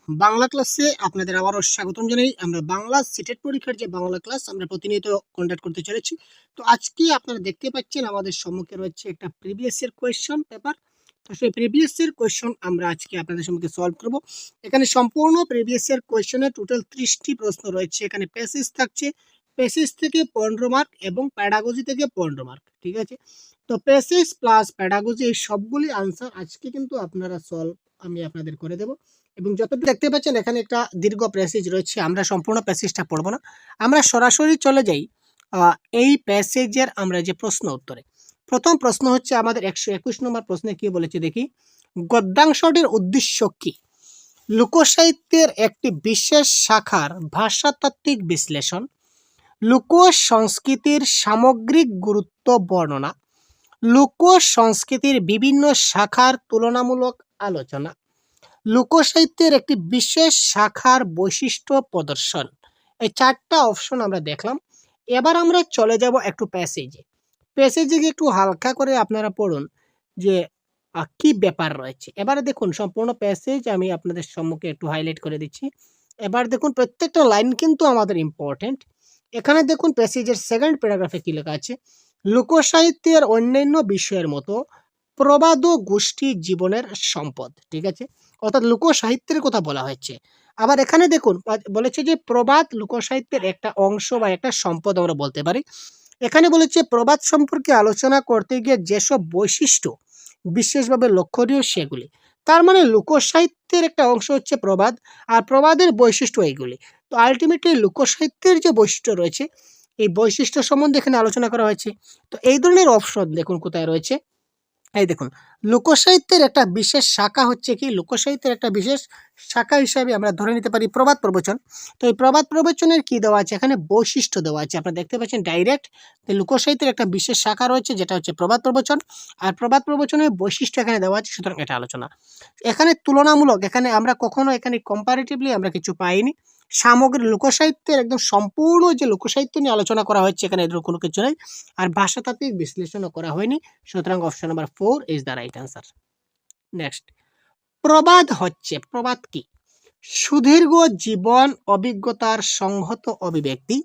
বাংলা ক্লাসে আপনাদের আবারও স্বাগতম জানাই। আমরা বাংলা সিটেট পরীক্ষার যে বাংলা ক্লাস আমরা প্রতিনিয়ত কন্ডাক্ট করতে চলেছি। তো আজকে আপনারা দেখতে পাচ্ছেন আমাদের সম্মুখে রয়েছে একটা প্রিভিয়াস এর কোয়েশ্চন পেপার। তো সেই প্রিভিয়াস এর কোয়েশ্চন আমরা আজকে আপনাদের সম্মুখে সলভ করব। এখানে সম্পূর্ণ প্রিভিয়াস এর কোয়েশ্চনে টোটাল 30টি প্রশ্ন রয়েছে। এখানে প্যাসেজ থাকছে, প্যাসেজ থেকে 15 মার্ক এবং প্যাডাগজি থেকে 15 মার্ক। ঠিক আছে, তো প্যাসেজ প্লাস প্যাডাগজি এই সবগুলি আনসার আজকে কিন্তু আপনারা সলভ আমি আপনাদের করে দেব। এবং যতটুকু দেখতে পাচ্ছেন এখানে একটা দীর্ঘ প্যাসেজ রয়েছে। আমরা সম্পূর্ণ প্যাসেজটা পড়বো না, আমরা সরাসরি চলে যাই এই প্যাসেজের আমরা যে প্রশ্ন উত্তরে। প্রথম প্রশ্ন হচ্ছে আমাদের 121 নম্বর প্রশ্নে কি বলেছে দেখি। গদ্যাংশটির উদ্দেশ্য কি? লোকসাহিত্যের একটি বিশেষ শাখার ভাষাতাত্ত্বিক বিশ্লেষণ, লোক সংস্কৃতির সামগ্রিক গুরুত্ব বর্ণনা, লোক সংস্কৃতির বিভিন্ন শাখার তুলনামূলক আলোচনা, লোকসাহিত্যের একটি বিশেষ শাখার বৈশিষ্ট্য প্রদর্শন। এই চারটা অপশন আমরা দেখলাম। এবার আমরা চলে যাব একটু প্যাসেজে। প্যাসেজে একটু হালকা করে আপনারা পড়ুন যে কি ব্যাপার রয়েছে। এবারে দেখুন সম্পূর্ণ প্যাসেজ আমি আপনাদের সম্মুখে একটু হাইলাইট করে দিচ্ছি। এবার দেখুন প্রত্যেকটা লাইন কিন্তু আমাদের ইম্পর্টেন্ট। এখানে দেখুন প্যাসেজের সেকেন্ড প্যারাগ্রাফে কি লেখা আছে। লোকসাহিত্যের অন্যান্য বিষয়ের মতো প্রবাদ ও গোষ্ঠী জীবনের সম্পদ। ঠিক আছে, অর্থাৎ লোকসাহিত্যের কথা বলা হয়েছে। আবার এখানে দেখুন বলেছে যে প্রবাদ লোকসাহিত্যের একটা অংশ বা একটা সম্পদ আমরা বলতে পারি। এখানে বলেছে প্রবাদ সম্পর্কে আলোচনা করতে গিয়ে যেসব বৈশিষ্ট্য বিশেষভাবে লক্ষণীয় সেগুলি। তার মানে লোকসাহিত্যের একটা অংশ হচ্ছে প্রবাদ, আর প্রবাদের বৈশিষ্ট্য এইগুলি। তো আলটিমেটলি লোকসাহিত্যের যে বৈশিষ্ট্য রয়েছে এই বৈশিষ্ট্য সম্বন্ধে এখানে আলোচনা করা হয়েছে। তো এই ধরনের অপশন দেখুন কোথায় রয়েছে। এই দেখুন, লোকসাহিত্যের একটা বিশেষ শাখা হচ্ছে কি, লোকসাহিত্যের একটা বিশেষ শাখা হিসাবে আমরা ধরে নিতে পারি প্রবাদ প্রবচন। তো এই প্রবাদ প্রবচনের কি দেওয়া আছে, এখানে বৈশিষ্ট্য দেওয়া আছে। আপনারা দেখতে পাচ্ছেন ডাইরেক্ট লোকসাহিত্যের একটা বিশেষ শাখা রয়েছে যেটা হচ্ছে প্রবাদ প্রবচন, আর প্রবাদ প্রবচনের বৈশিষ্ট্য এখানে দেওয়া আছে, সুতরাং এটা আলোচনা। এখানে তুলনামূলক, এখানে আমরা কখনো এখানে কম্পারেটিভলি আমরা কিছু পাইনি। সামগ্রিক লোকসাহিত্যের একদম সম্পূর্ণ যে লোকসাহিত্য নিয়ে আলোচনা করা হচ্ছে এখানে এদের কোনো কিছু নেই, আর ভাষাতাত্ত্বিক বিশ্লেষণও করা হয়নি। সুতরাং option number 4 is the right answer. Next, প্রবাদ হচ্ছে, প্রবাদ কি? সুদীর্ঘ জীবন অভিজ্ঞতার সংহত অভিব্যক্তি,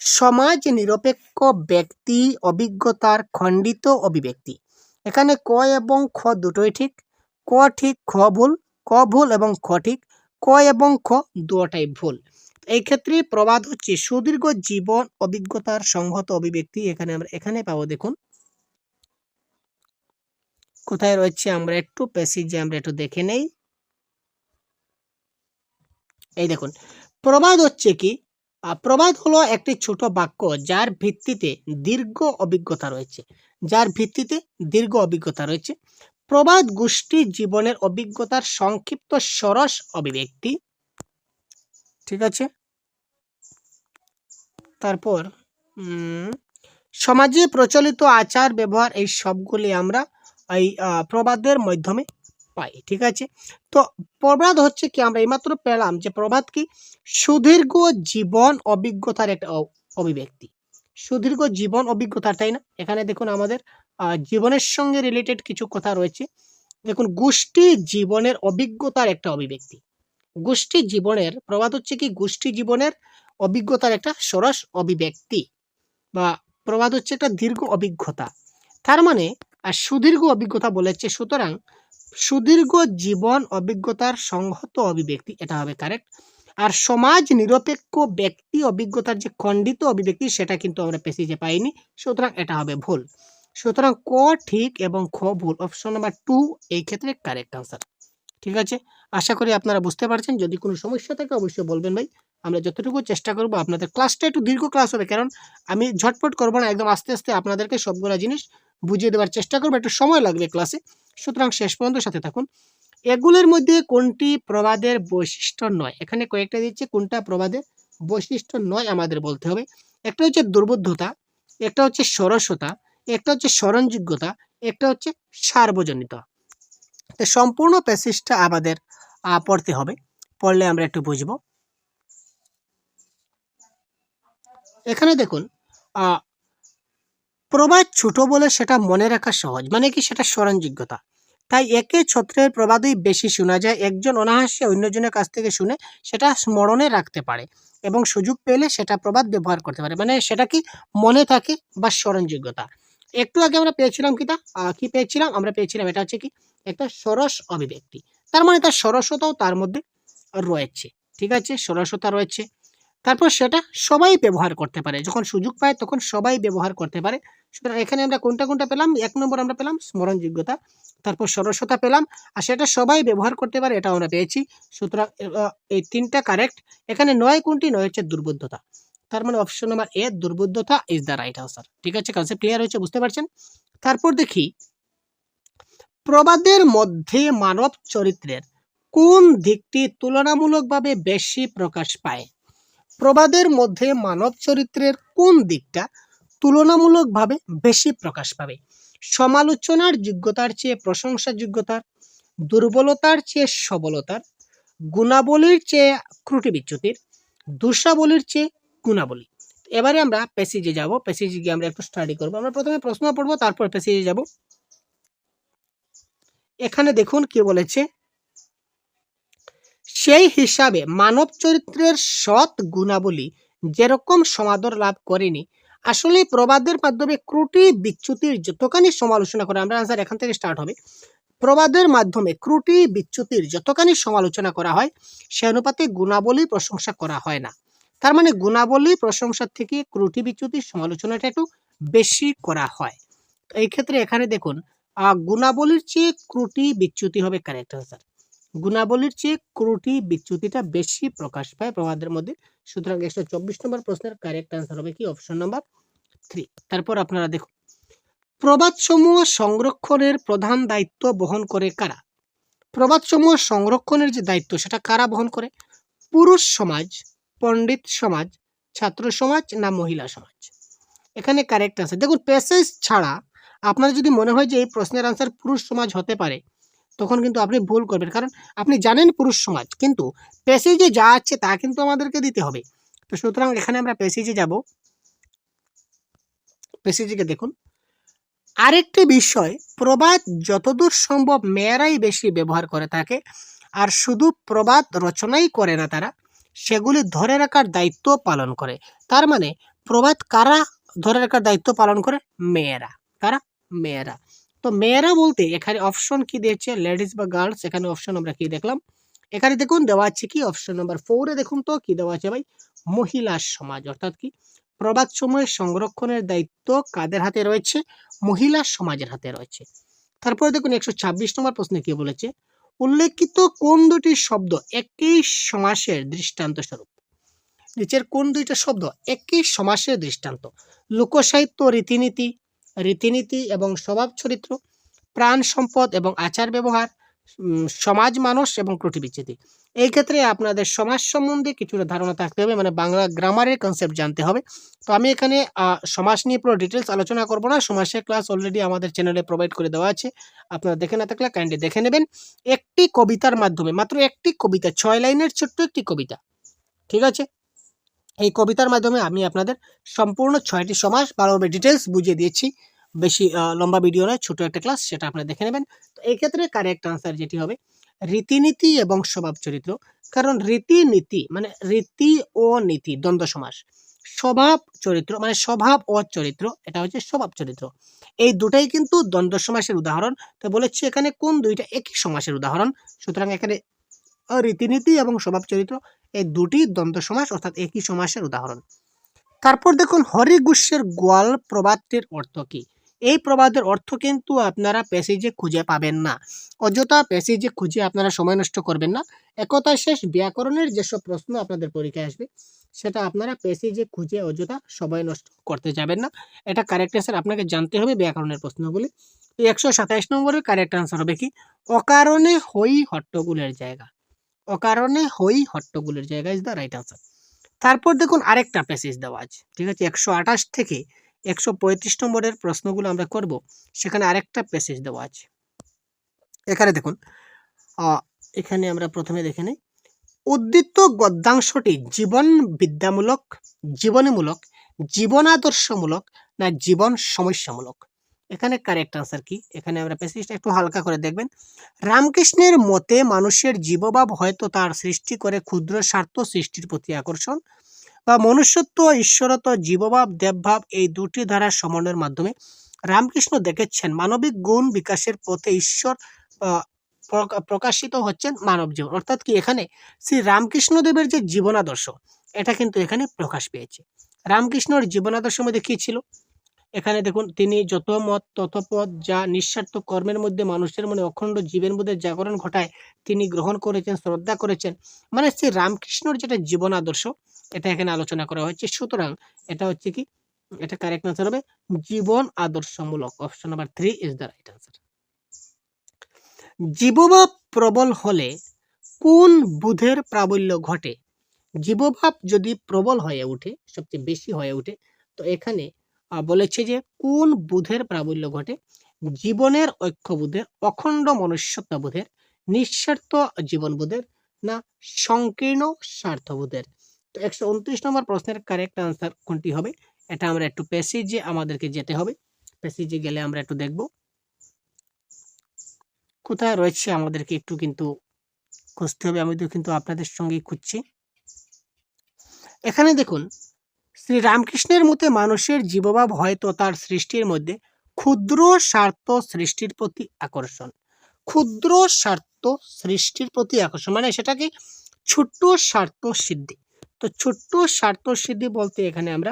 সমাজ নিরপেক্ষ ব্যক্তি অভিজ্ঞতার খণ্ডিত অভিব্যক্তি। এখানে ক এবং খ দুটোই ঠিক। ক ঠিক, খ ভুল, ক ভুল এবং খ ঠিক, ক এবং খ দুটোটাই ভুল। এই ক্ষেত্রে প্রবাদ হচ্ছে সুদীর্ঘ জীবন অভিজ্ঞতার সংহত অভিব্যক্তি। এখানে আমরা এখানে পাবো, দেখুন কোথায় রয়েছে, আমরা একটু প্যাসেজে আমরা একটু দেখে নেই। এই দেখুন, প্রবাদ হচ্ছে কি, প্রবাদ হলো একটি ছোট বাক্য যার ভিত্তিতে দীর্ঘ অভিজ্ঞতা রয়েছে, যার ভিত্তিতে দীর্ঘ অভিজ্ঞতা রয়েছে। প্রবাদ গোষ্ঠী জীবনের অভিজ্ঞতার সংক্ষিপ্ত সরস অভিব্যক্তি। ঠিক আছে, তারপর সমাজে প্রচলিত আচার ব্যবহার এই সবগুলি আমরা এই প্রবাদের মাধ্যমে পাই। ঠিক আছে, তো প্রবাদ হচ্ছে কি, আমরা এইমাত্র পেলাম যে প্রবাদ কি, সুদীর্ঘ জীবন অভিজ্ঞতার একটা অভিব্যক্তি। সুদীর্ঘ জীবন অভিজ্ঞতার, তাই না? এখানে দেখুন আমাদের জীবনের সঙ্গে রিলেটেড কিছু কথা রয়েছে। দেখুন, গোষ্ঠী জীবনের অভিজ্ঞতার একটা অভিব্যক্তি। গোষ্ঠী জীবনের, প্রবাদ হচ্ছে কি গোষ্ঠী জীবনের অভিজ্ঞতার একটা সরস অভিব্যক্তি, বা প্রবাদ হচ্ছে একটা দীর্ঘ অভিজ্ঞতা। তার মানে সুদীর্ঘ অভিজ্ঞতা বলেছে, সুতরাং সুদীর্ঘ জীবন অভিজ্ঞতার সংহত অভিব্যক্তি, এটা হবে কারেক্ট। আর সমাজ নিরপেক্ষ ব্যক্তি অভিজ্ঞতার যে খণ্ডিত অভিব্যক্তি সেটা কিন্তু আমরা প্যাসেজে পাইনি, সুতরাং এটা হবে ভুল। সুতরাং ক ঠিক এবং খ ভুল, অপশন নাম্বার 2 এই ক্ষেত্রে কারেক্ট আনসার। ঠিক আছে, আশা করি আপনারা বুঝতে পারছেন। যদি কোনো সমস্যা থাকে অবশ্যই বলবেন ভাই, আমরা যতটুকু চেষ্টা করব। আপনাদের ক্লাসটা একটু দীর্ঘ ক্লাস হবে, কারণ আমি ঝটপট করবো না, একদম আস্তে আস্তে আপনাদেরকে সবগুলা জিনিস বুঝিয়ে দেওয়ার চেষ্টা করবো, একটু সময় লাগবে ক্লাসে। সুতরাং শেষ পর্যন্ত সাথে থাকুন। এগুলোর মধ্যে কোনটি প্রবাদের বৈশিষ্ট্য নয়? এখানে কয়েকটা দিচ্ছে, কোনটা প্রবাদের বৈশিষ্ট্য নয় আমাদের বলতে হবে। একটা হচ্ছে দুর্বোধ্যতা, একটা হচ্ছে সরসতা, একটা হচ্ছে স্মরণযোগ্যতা, একটা হচ্ছে সার্বজনীনতা। তো সম্পূর্ণ প্যাসেজটা আমাদের পড়তে হবে, পড়লে আমরা একটু বুঝবো। এখানে দেখুন, প্রবাদ ছোট বলে সেটা মনে রাখা সহজ, মানে কি সেটা স্মরণযোগ্যতা। তাই একে ছত্রের প্রবাদই বেশি শোনা যায়। একজন অনায়াসে অন্যজনের কাছ থেকে শুনে সেটা স্মরণে রাখতে পারে এবং সুযোগ পেলে সেটা প্রবাদ ব্যবহার করতে পারে, মানে সেটা কি মনে থাকে বা স্মরণযোগ্যতা। একটু আগে আমরা পেয়েছিলাম কি পেয়েছিলাম, আমরা পেয়েছিলাম এটা হচ্ছে কি একটা সরস অভিব্যক্তি, তার মানে তার সরসতাও তার মধ্যে রয়েছে। ঠিক আছে, সরসতা রয়েছে। তারপর সেটা সবাই ব্যবহার করতে পারে, যখন সুযোগ পায় তখন সবাই ব্যবহার করতে পারে। সুতরাং এখানে আমরা কোনটা পেলাম, ১ নম্বর আমরা পেলাম স্মরণযোগ্যতা, তারপর সরসতা পেলাম, আর সেটা সবাই ব্যবহার করতে পারে, এটা আমরা পেয়েছি। সুতরাং এই ৩টা কারেক্ট। এখানে ৯ কোনটি? ৯ হচ্ছে দুর্বোধ্যতা। তার মানে অপশন নাম্বার এ দুর্বোধ্যতা ইজ দ্য রাইট আনসার। ঠিক আছে, কনসেপ্ট ক্লিয়ার হয়েছে, বুঝতে পারছেন? তারপর দেখি প্রবাদের মধ্যে মানব চরিত্রের কোন দিকটি তুলনামূলকভাবে বেশি প্রকাশ পায়? প্রবাদের মধ্যে মানব চরিত্রের কোন দিকটা তুলনামূলকভাবে বেশি প্রকাশ পাবে? সমালোচনার যোগ্যতার চেয়ে প্রশংসার যোগ্যতার, দুর্বলতার চেয়ে সবলতার, গুণাবলীর চেয়ে ত্রুটি বিচ্যুতির, দোষাবলীর চেয়ে গুণাবলী। এবারে আমরা প্যাসেজে যাব, প্যাসেজে গিয়ে আমরা একটু স্টাডি করব। আমরা প্রথমে প্রশ্ন পড়ব, তারপর প্যাসেজে যাব। এখানে দেখুন কি বলেছে, সেই হিসাবে মানব চরিত্রের সৎ গুণাবলী যেরকম সমাদর লাভ করেনি, আসলে প্রবাদের মাধ্যমে ত্রুটি বিচ্যুতির যতখানি সমালোচনা করে, আমরা আনসার এখান থেকে স্টার্ট হবে, প্রবাদের মাধ্যমে ত্রুটি বিচ্যুতির যতখানি সমালোচনা করা হয় সে অনুপাতে গুণাবলী প্রশংসা করা হয় না। তার মানে গুণাবলী প্রশংসার থেকে ত্রুটি বিচ্যুতির সমালোচনাটা একটু বেশি করা হয়। এই ক্ষেত্রে এখানে দেখুন গুণাবলীর চেয়ে ত্রুটি বিচ্যুতি হবে কারেক্ট আনসার। গুণাবলীর চেয়ে ত্রুটি বিচ্যুতিটা বেশি প্রকাশ পায় প্রবাদের মধ্যে। সুতরাং 124 নম্বর প্রশ্নের কারেক্ট আনসার হবে কি অপশন নাম্বার 3। তারপর আপনারা দেখুন, প্রবাদসমূহ সংরক্ষণের প্রধান দায়িত্ব বহন করে কারা? প্রবাদসমূহ সংরক্ষণের যে দায়িত্ব সেটা কারা বহন করে? পুরুষ সমাজ, পণ্ডিত সমাজ, ছাত্র সমাজ না মহিলা সমাজ? এখানে কারেক্ট আনসার দেখুন, প্যাসেজ ছাড়া আপনার যদি মনে হয় যে এই প্রশ্নের আনসার পুরুষ সমাজ হতে পারে, তখন কিন্তু আপনি ভুল করবেন, কারণ আপনি জানেন পুরুষ সমাজ, কিন্তু প্যাসেজে যা আছে তা কিন্তু আমাদেরকে দিতে হবে। তো সুতরাং এখানে আমরা প্যাসেজে যাব। প্যাসেজে দেখুন, আরেকটি বিষয়, প্রবাদ যতদূর সম্ভব মেয়েরাই বেশি ব্যবহার করে থাকে, আর শুধু প্রবাদ রচনাই করে না, তারা সেগুলি ধরে রাখার দায়িত্ব পালন করে। তার মানে প্রবাদ কারা ধরে রাখার দায়িত্ব পালন করে? মেয়েরা। কারা? মেয়েরা। তো মেয়েরা বলতে এখানে অপশন কি দিয়েছে, লেডিস বা গার্লস? এখানে অপশন আমরা কি দেখলাম, এখানে দেখুন দেওয়া আছে কি অপশন নাম্বার 4 এ দেখুন তো কি দেওয়া আছে ভাই, মহিলা সমাজ। অর্থাৎ কি প্রবাদ সময়ের সংরক্ষণের দায়িত্ব কাদের হাতে রয়েছে? মহিলা সমাজের হাতে রয়েছে। তারপরে দেখুন 126 নম্বর প্রশ্নে কি বলেছে, উল্লেখিত কোন দুটি শব্দ একই সমাসের দৃষ্টান্ত স্বরূপ? নিচের কোন দুইটা শব্দ একই সমাসের দৃষ্টান্ত? লোকসাহিত্য রীতিনীতি, রীতিনীতি এবং স্বভাব চরিত্র, প্রাণ সম্পদ এবং আচার ব্যবহার, সমাজ মানুষ এবং ত্রুটি বিচ্যুতি। এই ক্ষেত্রে আপনাদের সমাজ সম্বন্ধে কিছুটা ধারণা থাকতে হবে, মানে বাংলা গ্রামারের কনসেপ্ট জানতে হবে। তো আমি এখানে সমাজ নিয়ে পুরো ডিটেলস আলোচনা করব না, সমাসের ক্লাস অলরেডি আমাদের চ্যানেলে প্রোভাইড করে দেওয়া আছে, আপনারা দেখে না থাকলে কাইন্ডলি দেখে নেবেন। একটি কবিতার মাধ্যমে, মাত্র একটি কবিতা, 6 লাইনের ছোট্ট একটি কবিতা, ঠিক আছে, এই কবিতার মাধ্যমে আমি আপনাদের সম্পূর্ণ 6টি সমাস ভালোভাবে ডিটেলস বুঝিয়ে দিয়েছি। বেশি লম্বা ভিডিও নয়, ছোট একটা ক্লাস, সেটা আপনারা দেখে নেবেন। তো এই ক্ষেত্রে কারেক্ট আনসার যেটি হবে রীতিনীতি এবং স্বভাব চরিত্র। কারণ রীতিনীতি মানে রীতি ও নীতি দ্বন্দ্ব সমাস, স্বভাব চরিত্র মানে স্বভাব ও চরিত্র, এটা হচ্ছে স্বভাব চরিত্র। এই দুটাই কিন্তু দ্বন্দ্ব সমাসের উদাহরণ। তো বলেছি এখানে কোন দুইটা একই সমাসের উদাহরণ, সুতরাং এখানে রীতিনীতি এবং স্বভাব চরিত্র এই দুটি দ্বন্দ্ব সমাস অর্থাৎ একই সমাসের উদাহরণ। তারপর দেখুন, হরিগুষ্যের গোয়াল প্রবাদটির অর্থ কি? এই প্রবাদের অর্থ কিন্তু আপনারা প্যাসেজে খুঁজে পাবেন না, অযথা প্যাসেজে খুঁজে আপনারা সময় নষ্ট করবেন না। একথায় শেষ, ব্যাকরণের যেসব প্রশ্ন আপনাদের পরীক্ষায় আসবে সেটা আপনারা প্যাসেজে খুঁজে অযথা সময় নষ্ট করতে যাবেন না। এটা কারেক্ট অ্যান্সার আপনাকে জানতে হবে ব্যাকরণের প্রশ্নগুলি। 127 নম্বরের কারেক্ট আনসার হবে কি অকারণে হই হট্টগোলের জায়গা। অকারণে হই হট্টগোলের জায়গা ইজ দ্য রাইট আনসার। তারপর দেখুন আরেকটা প্যাসেজ দেওয়া আছে, ঠিক আছে, 128 থেকে 135 নম্বরের প্রশ্নগুলো আমরা করব, সেখানে আরেকটা প্যাসেজ দেওয়া আছে। এখানে দেখুন, এখানে আমরা প্রথমে দেখে নিই, উদ্ধৃত গদ্যাংশটি জীবন বিদ্যামূলক, জীবনীমূলক, জীবনাদর্শমূলক না জীবন সমস্যামূলক? এখানে কারেক্ট আনসার কি? এখানে আমরা প্যাসেজটা একটু হালকা করে দেখবেন। রামকৃষ্ণের মতে মানুষের জীবভাব হয়তো তার সৃষ্টি করে ক্ষুদ্র স্বার্থ সৃষ্টির প্রতি আকর্ষণ, বা মনুষ্যত্ব, ঈশ্বরত্ব, জীবভাব, দেবভাব এই দুটি ধারার সমন্বয়ের মাধ্যমে রামকৃষ্ণ দেখেছেন মানবিক গুণ বিকাশের পথে ঈশ্বর আহ, প্রকাশিত হচ্ছেন মানব জীবন। অর্থাৎ কি, এখানে শ্রী রামকৃষ্ণদেবের যে জীবনাদর্শ, এটা কিন্তু এখানে প্রকাশ পেয়েছে। রামকৃষ্ণর জীবনাদর্শের মধ্যে কি ছিল? এখানে দেখুন, তিনি যত মত তত পথ, যা নিঃস্বার্থ কর্মের মধ্যে মানুষের মনে অখণ্ড জীবের মধ্যে জাগরণ ঘটায়, তিনি গ্রহণ করেছেন, শ্রদ্ধা করেছেন। মানে শ্রী রামকৃষ্ণর যেটা জীবন আদর্শ, এটা এখানে আলোচনা করা হয়েছে। সুতরাং এটা হচ্ছে কি, এটা কারেক্ট আনসার হবে জীবন আদর্শমূলক। Option number 3 is the right answer. জীবভাব প্রবল হলে কোন বুধের প্রাবল্য ঘটে? জীবভাব যদি প্রবল হয়ে ওঠে, সবচেয়ে বেশি হয়ে ওঠে, তো এখানে বলেছে যে কোন বুধের প্রাবল্য ঘটে? জীবনের ঐক্যবোধের, অখণ্ড মনুষ্যত্ববোধের, নিঃস্বার্থ জীবনবোধের, না সংকীর্ণ স্বার্থবোধের? তো 129 নম্বর প্রশ্নের কারেক্ট আনসার কোনটি হবে? এটা আমরা একটু প্যাসেজে আমাদেরকে যেতে হবে। প্যাসেজে গেলে আমরা একটু দেখব কোথায় রয়েছে, আমাদেরকে একটু কিন্তু খুঁজতে হবে। আমি তো কিন্তু আপনাদের সঙ্গেই খুঁজছি। এখানে দেখুন, শ্রী রামকৃষ্ণের মতে মানুষের জীবভাব হয়তো তার সৃষ্টির মধ্যে ক্ষুদ্র স্বার্থ সৃষ্টির প্রতি আকর্ষণ। ক্ষুদ্র স্বার্থ সৃষ্টির প্রতি আকর্ষণ মানে সেটাকে ছোট্ট স্বার্থ সিদ্ধি। তো ছোট্ট স্বার্থ সিদ্ধি বলতে এখানে আমরা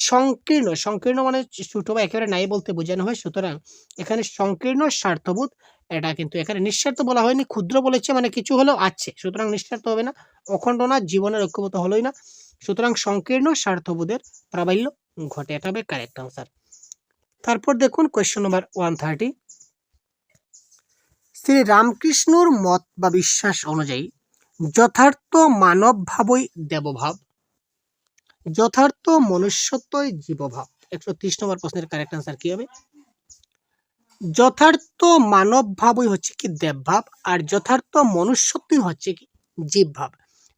সংকীর্ণ, সংকীর্ণ মানে ছোট বা একেবারে নাই বলতে বোঝানো হয়। সুতরাং এখানে সংকীর্ণ স্বার্থবোধ, এটা কিন্তু এখানে নিঃস্বার্থ বলা হয়নি, ক্ষুদ্র বলেছে, মানে কিছু হলেও আছে, সুতরাং নিঃস্বার্থ হবে না। অখণ্ড না, জীবনের ঐক্যবদ্ধ হলোই না, সুতরাং সংকীর্ণ স্বার্থবোধের প্রাবল্য ঘটে। এটা হবে কারেক্ট আনসার। তারপর দেখুন কোয়েশ্চন নম্বর 130। শ্রী রামকৃষ্ণর মত বা বিশ্বাস অনুযায়ী যথার্থ মানব ভাবই দেবভাব, যথার্থ মনুষ্যত্বই জীবভাব। 130 নম্বর প্রশ্নের কারেক্ট আনসার কি হবে? যথার্থ মানব ভাবই হচ্ছে কি দেবভাব, আর যথার্থ মনুষ্যত্বই হচ্ছে কি জীবভাব।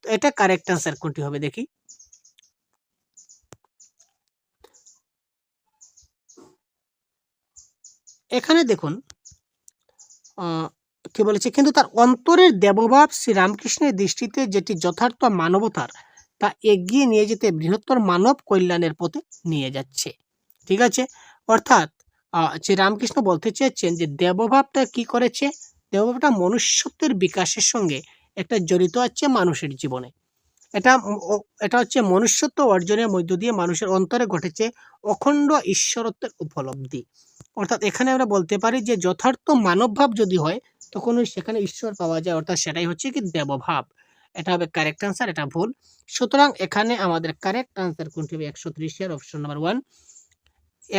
তো এটা কারেক্ট আনসার কোনটি হবে দেখি। এখানে দেখুন কি বলেছে, কিন্তু তার অন্তরের দেবভাব শ্রী রামকৃষ্ণের দৃষ্টিতে যেটি যথার্থ মানবতার, তা এগিয়ে নিয়ে যেতে বৃহত্তর মানব কল্যাণের পথে নিয়ে যাচ্ছে। ঠিক আছে, অর্থাৎ শ্রী রামকৃষ্ণ বলতে চেয়েছেন যে দেবভাবটা কি করেছে, দেবভাবটা মনুষ্যত্বের বিকাশের সঙ্গে একটা জড়িত আছে মানুষের জীবনে। এটা এটা হচ্ছে মনুষ্যত্ব অর্জনের মধ্য দিয়ে মানুষের অন্তরে ঘটেছে অখণ্ড ঈশ্বরত্বের উপলব্ধি। অর্থাৎ এখানে আমরা বলতে পারি যে যথার্থ মানবভাব যদি হয়, তখন সেখানে ঈশ্বর পাওয়া যায়, অর্থাৎ সেটাই হচ্ছে কি দেবভাব। এটা হবে কারেক্ট আনসার, এটা ভুল। সুতরাং এখানে আমাদের কারেক্ট আনসার কোনটি হবে? 130 অপশন নাম্বার 1।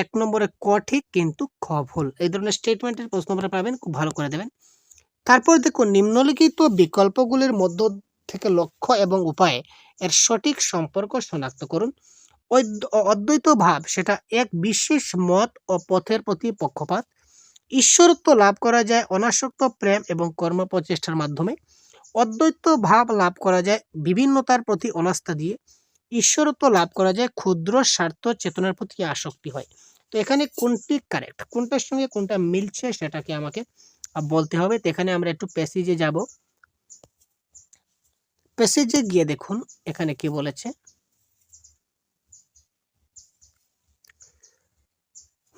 1 নম্বরে ক ঠিক কিন্তু খ ভুল। এই ধরনের স্টেটমেন্টের প্রশ্ন আপনারা পাবেন, খুব ভালো করে দেবেন। তারপর দেখুন, নিম্নলিখিত বিকল্পগুলির মধ্য থেকে লক্ষ্য এবং উপায়ে এর সঠিক সম্পর্ক শনাক্ত করুন। অদ্বৈত ভাব সেটা এক বিশেষ মত ও পথের প্রতি পক্ষপাত। ঈশ্বরত্ব লাভ করা যায় অনাসক্ত প্রেম এবং কর্ম প্রচেষ্টার মাধ্যমে। অদ্বৈত ভাব লাভ করা যায় বিভিন্নতার প্রতি অনাস্থা দিয়ে। ঈশ্বরত্ব লাভ করা যায় ক্ষুদ্র স্বার্থ চেতনার প্রতি আসক্তি হয়। তো এখানে কোনটি কারেক্ট, কোনটার সঙ্গে কোনটা মিলছে সেটাকে আমাকে বলতে হবে। তো এখানে আমরা একটু প্যাসেজে যাব। প্যাসেজে গিয়ে দেখুন এখানে কি বলেছে।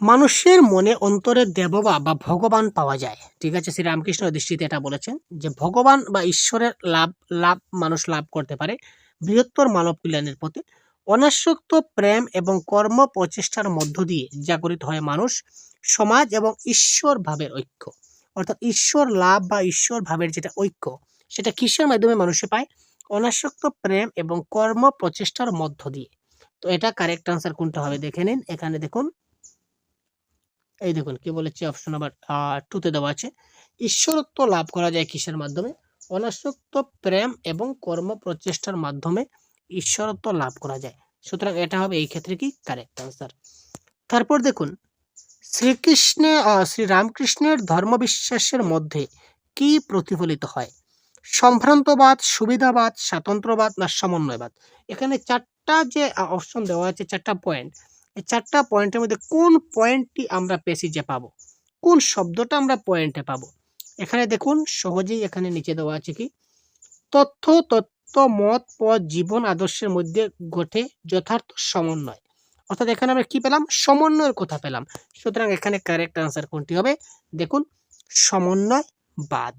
মানুষের মনে অন্তরে দেববা বা ভগবান পাওয়া যায়। ঠিক আছে, শ্রী রামকৃষ্ণ দৃষ্টিতে এটা বলেছেন যে ভগবান বা ঈশ্বরের লাভ লাভ মানুষ লাভ করতে পারে বৃহত্তর মানব কল্যাণের পথে। অনাসক্ত প্রেম এবং কর্ম প্রচেষ্টার মধ্য দিয়ে জাগরিত হয় মানুষ, সমাজ এবং ঈশ্বর ভাবের ঐক্য। অর্থাৎ ঈশ্বর লাভ বা ঈশ্বর ভাবের যেটা ঐক্য, সেটা কিসের মাধ্যমে মানুষে পায়? অনাসক্ত প্রেম এবং কর্ম প্রচেষ্টার মধ্য দিয়ে। তো এটা কারেক্ট আনসার কোনটা হবে দেখে নিন। এখানে দেখুন, এই দেখুন কি বলেছে, অপশন নাম্বার 2 তে দেওয়া আছে ঈশ্বরত্ব লাভ করা যায় কিসের মাধ্যমে? অনাসক্ত প্রেম এবং কর্ম প্রচেষ্টার মাধ্যমে ঈশ্বরত্ব লাভ করা যায়। সুতরাং এটা হবে এই ক্ষেত্রে কি কারেক্ট আনসার। তারপর দেখুন, শ্রী রামকৃষ্ণের ধর্মবিশ্বাসের মধ্যে কি প্রতিফলিত হয়? সম্ভ্রান্তবাদ, সুবিধাবাদ, স্বাতন্ত্র্যবাদ, না সমন্বয়বাদ? এখানে চারটা যে অপশন দেওয়া আছে, চারটা পয়েন্ট, এই 4টা পয়েন্টের মধ্যে কোন পয়েন্টটি আমরা প্যাসেজে পাবো, কোন শব্দটা আমরা পয়েন্টে পাবো। এখানে দেখুন সহজেই এখানে নিচে দেওয়া আছে কি, তথ্য, তত্ত্ব, মত, পথ, জীবন আদর্শের মধ্যে ঘটে যথার্থ সমন্বয়। অর্থাৎ এখানে আমরা কি পেলাম, সমন্বয়ের কথা পেলাম। সুতরাং এখানে কারেক্ট আনসার কোনটি হবে, দেখুন সমন্বয়বাদ।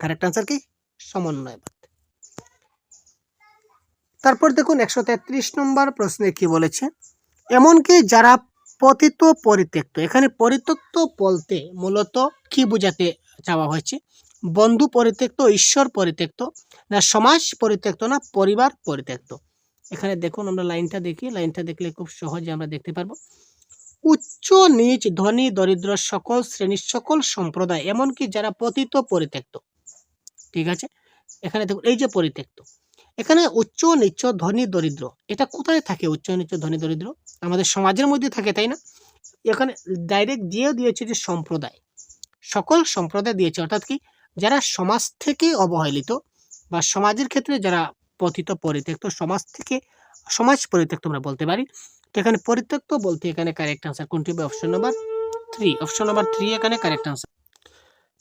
কারেক্ট আনসার কি, সমন্বয়বাদ। তারপর দেখুন 133 নম্বর প্রশ্নে কি বলেছে, এমনকি যারা পতিত পরিত্যক্ত। এখানে পরিত্যক্ত বলতে মূলত কি বোঝাতে চাওয়া হয়েছে, বন্ধু পরিত্যক্ত, ঈশ্বর পরিত্যক্ত, না সমাজ পরিত্যক্ত, না পরিবার পরিত্যক্ত। এখানে দেখুন আমরা লাইনটা দেখি, লাইনটা দেখলে খুব সহজে আমরা দেখতে পারবো, উচ্চ নিচ, ধনী দরিদ্র, সকল শ্রেণীর, সকল সম্প্রদায়, এমনকি যারা পতিত পরিত্যক্ত। ঠিক আছে, এখানে দেখুন এই যে পরিত্যক্ত, এখানে উচ্চ নিচ ধনী দরিদ্র, এটা কোথায় থাকে? উচ্চ নিচ ধনী দরিদ্র আমাদের সমাজের মধ্যে থাকে, তাই না? এখানে ডাইরেক্ট দিয়ে দিয়েছে যে সম্প্রদায়, সকল সম্প্রদায় দিয়েছে, অর্থাৎ কি যারা সমাজ থেকে অবহেলিত বা সমাজের ক্ষেত্রে যারা পতিত পরিত্যক্ত, সমাজ পরিত্যক্ত আমরা বলতে পারি। তো এখানে পরিত্যক্ত বলতে এখানে কারেক্ট আনসার কোনটি হবে, অপশন নাম্বার 3। অপশন নাম্বার 3 এখানে কারেক্ট আনসার।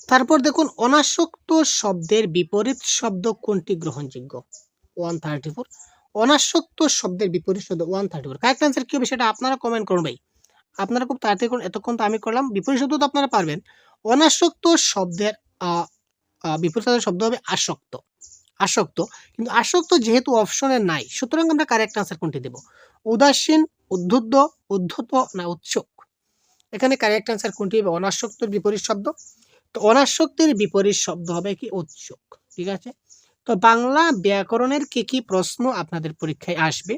তারপর দেখুন অনাসক্ত শব্দের বিপরীত শব্দ কোনটি গ্রহণযোগ্য, 134। অনাসক্ত শব্দের বিপরীত শব্দ 134, কারেক্ট আনসার কি হবে সেটা আপনারা কমেন্ট করুন ভাই। আপনারা খুব তাড়াতাড়ি করুন, এতক্ষণ তো আমি করলাম। বিপরীত শব্দ তো আপনারা পারবেন। অনাসক্ত শব্দের বিপরীত শব্দ হবে আসক্ত। আসক্ত, কিন্তু আসক্ত যেহেতু অপশনে নাই, সুতরাং আমরা কারেক্ট আনসার কোনটি দেব, উদাসীন, উদ্ধত, উদ্ধত, না উৎসুক। এখানে কারেক্ট আনসার কোনটি হবে, অনাসক্তর বিপরীত শব্দ। তো অনাসক্তের বিপরীত শব্দ হবে কি, উৎসুক। ঠিক আছে, তো বাংলা ব্যাকরণের কি কি প্রশ্ন আপনাদের পরীক্ষায় আসবে,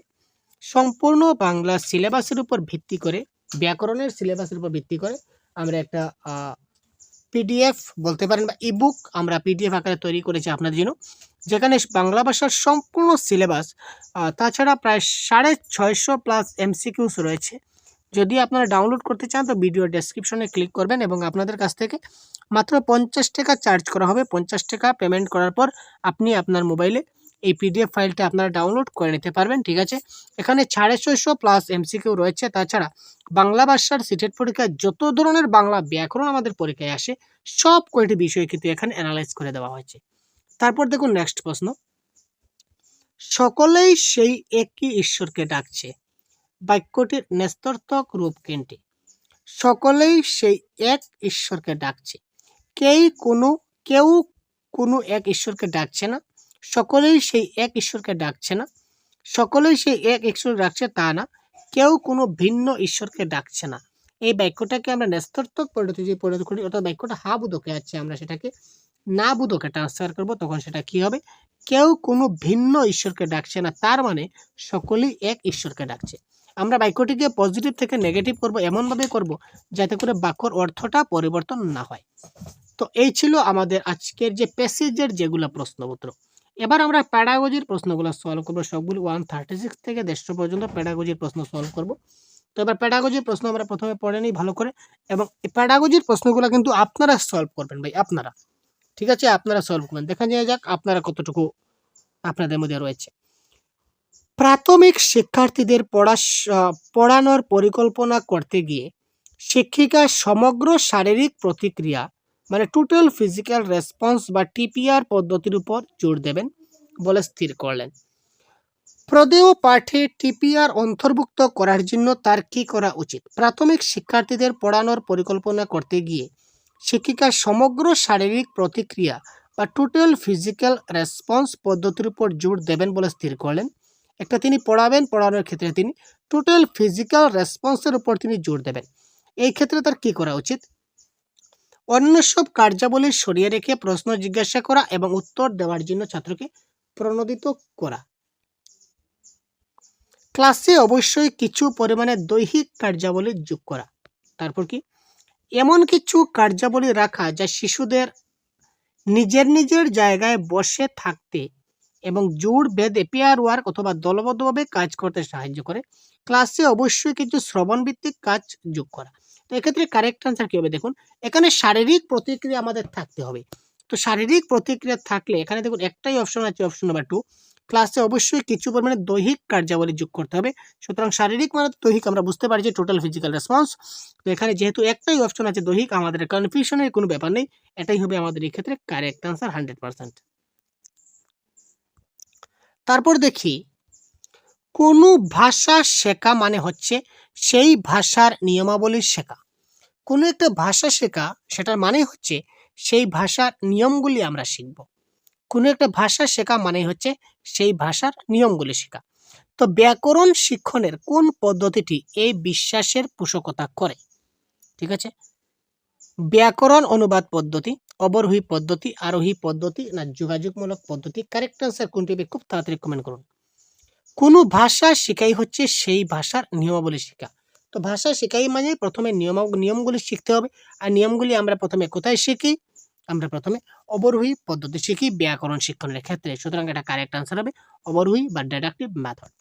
সম্পূর্ণ বাংলা সিলেবাসের উপর ভিত্তি করে, ব্যাকরণের সিলেবাসের উপর ভিত্তি করে আমরা একটা পিডিএফ বলতে পারেন বা ইবুক আমরা পিডিএফ আকারে তৈরি করেছি আপনাদের জন্য, যেখানে বাংলা ভাষার সম্পূর্ণ সিলেবাস, তাছাড়া প্রায় 650 প্লাস এমসিকিউস রয়েছে। যদি আপনারা ডাউনলোড করতে চান তো ভিডিও ডেসক্রিপশনে ক্লিক করবেন এবং আপনাদের কাছ থেকে মাত্র 50 টাকা চার্জ করা হবে। 50 টাকা পেমেন্ট করার পর আপনি আপনার মোবাইলে এই পিডিএফ ফাইলটা আপনারা ডাউনলোড করে নিতে পারবেন। ঠিক আছে, এখানে 650 প্লাস এমসিকিউ রয়েছে। তাছাড়া বাংলা ভাষার সিটেট পরীক্ষায় যত ধরনের বাংলা ব্যাকরণ আমাদের পরীক্ষায় আসে সব কয়টি বিষয় কিন্তু এখানে অ্যানালাইজ করে দেওয়া হয়েছে। তারপর দেখুন নেক্সট প্রশ্ন, সকলেই সেই একই ঈশ্বরকে ডাকছে, বাক্যটির নেস্তর্থক রূপ কোনটি? সকলেই সেই এক ঈশ্বরকে ডাকছে, কেউ কোনো এক ঈশ্বরকে ডাকছে না, সকলেই সেই এক ঈশ্বরকে ডাকছে না, সকলেই সেই এক ঈশ্বর ডাকছে তা না, কেউ কোনো ভিন্ন ঈশ্বরকে ডাকছে না। এই বাক্যটাকে আমরা নেস্তর্থক পরিণত যদি পরিণত করি, অর্থাৎ বাক্যটা হা বোধকে আছে, আমরা সেটাকে না বোধকে ট্রান্সফার করব, তখন সেটা কি হবে, কেউ কোনো ভিন্ন ঈশ্বরকে ডাকছে না, তার মানে সকলেই এক ঈশ্বরকে ডাকছে। আমরা বাক্যটিকে পজিটিভ থেকে নেগেটিভ করব, এমনভাবে করব যাতে করে বাক্যর অর্থটা পরিবর্তন না হয়। তো এই ছিল আমাদের আজকের যে প্যাসেজের যেগুলো প্রশ্নপত্র। এবার আমরা প্যাডাগজির প্রশ্নগুলো সলভ করবো, সবগুলো 136 থেকে 150 পর্যন্ত প্যাডাগজির প্রশ্ন সলভ করব। তো এবার প্যাডাগজির প্রশ্ন আমরা প্রথমে পড়ে নিই ভালো করে, এবং এই প্যাডাগজির প্রশ্নগুলো কিন্তু আপনারা সলভ করবেন ভাই, আপনারা। ঠিক আছে, আপনারা সলভ করবেন, দেখা যায় যাক আপনারা কতটুকু আপনাদের মধ্যে রয়েছে। প্রাথমিক শিক্ষার্থীদের পড়ানোর পরিকল্পনা করতে গিয়ে শিক্ষিকা সমগ্র শারীরিক প্রতিক্রিয়া মানে টোটাল ফিজিক্যাল রেসপন্স বা টিপিআর পদ্ধতির উপর জোর দেবেন বলে স্থির করলেন। প্রদেয় পাঠে টিপিআর অন্তর্ভুক্ত করার জন্য তার কি করা উচিত? প্রাথমিক শিক্ষার্থীদের পড়ানোর পরিকল্পনা করতে গিয়ে শিক্ষিকা সমগ্র শারীরিক প্রতিক্রিয়া বা টোটাল ফিজিক্যাল রেসপন্স পদ্ধতির উপর জোর দেবেন বলে স্থির করলেন। একটা তিনি পড়াবেন, পড়ানোর ক্ষেত্রে তিনি টোটাল ফিজিক্যাল রেসপন্সের উপর তিনি জোর দেবেন। এই ক্ষেত্রে তার কি করা উচিত? অন্য সব কার্যাবলী সরিয়ে রেখে প্রশ্ন জিজ্ঞাসা করা এবং উত্তর দেওয়ার জন্য ছাত্রকে প্রণোদিত করা। ক্লাসে অবশ্যই কিছু পরিমাণে দৈহিক কার্যাবলী যোগ করা। তারপর কি, এমন কিছু কার্যাবলী রাখা যা শিশুদের নিজের নিজের জায়গায় বসে থাকতে এবং জোর বেঁধে পেয়ার ওয়ার্ক অথবা দলবদ্ধভাবে কাজ করতে সাহায্য করে। ক্লাসে অবশ্যই কিছু শ্রবণভিত্তিক কাজ যোগ করা। তো এক্ষেত্রে কারেক্ট আনসার কি হবে, দেখুন এখানে শারীরিক প্রতিক্রিয়া আমাদের থাকতে হবে। তো শারীরিক প্রতিক্রিয়া থাকলে এখানে দেখুন একটাই অপশন আছে, অপশন নাম্বার 2, ক্লাসে অবশ্যই কিছু পরিমাণে দৈহিক কার্যাবলী যোগ করতে হবে। সুতরাং শারীরিক মানে দৈহিক আমরা বুঝতে পারি যে টোটাল ফিজিক্যাল রেসপন্স। তো এখানে যেহেতু একটাই অপশন আছে দৈহিক, আমাদের কনফিউশনের কোনো ব্যাপার নেই, এটাই হবে আমাদের এই ক্ষেত্রে কারেক্ট আনসার 100%। তারপর দেখি, কোনো ভাষা শেখা মানে হচ্ছে সেই ভাষার নিয়মাবলী শেখা। কোনো একটা ভাষা শেখা সেটার মানে হচ্ছে সেই ভাষার নিয়মগুলি আমরা শিখব। কোনো একটা ভাষা শেখা মানে হচ্ছে সেই ভাষার নিয়মগুলি শেখা। তো ব্যাকরণ শিক্ষণের কোন পদ্ধতিটি এই বিশ্বাসের পোষকতা করে? ঠিক আছে, ব্যাকরণ অনুবাদ পদ্ধতি, অবরোহী পদ্ধতি, আরোহী পদ্ধতি না যোগাযোগমূলক পদ্ধতি? কারেক্ট আনসার কোনটি হবে খুব তাড়াতাড়ি কমেন্ট করুন। কোনো ভাষা শেখাই হচ্ছে সেই ভাষার নিয়মাবলী শেখা। তো ভাষা শেখাই মানে প্রথমে নিয়মগুলি শিখতে হবে। আর নিয়মগুলি আমরা প্রথমে কোথায় শিখি? আমরা প্রথমে অবরোহী পদ্ধতি শিখি ব্যাকরণ শিক্ষণের ক্ষেত্রে। সুতরাং এটা কারেক্ট আনসার হবে অবরোহী বা ডিডাকটিভ মেথড।